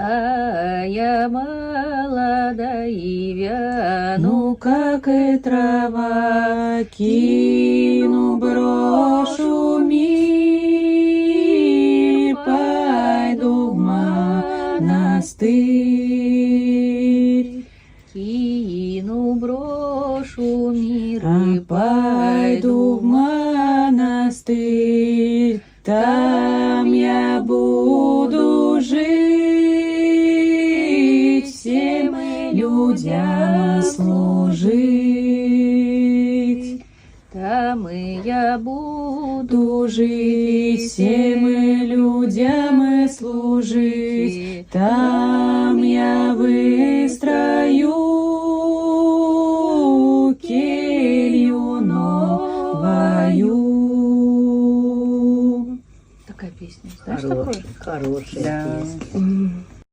А я молода и вяну, Ну, как и трава, кину, брошу мир, пойду в монастырь. кину, брошу мир А и пойду в монастырь, там я буду жить, всем людям служить. Там и я буду Буду жить, всем людям служить, там я выстрою келью новую. Такая песня. Знаешь такую? Хорошая Да. песня.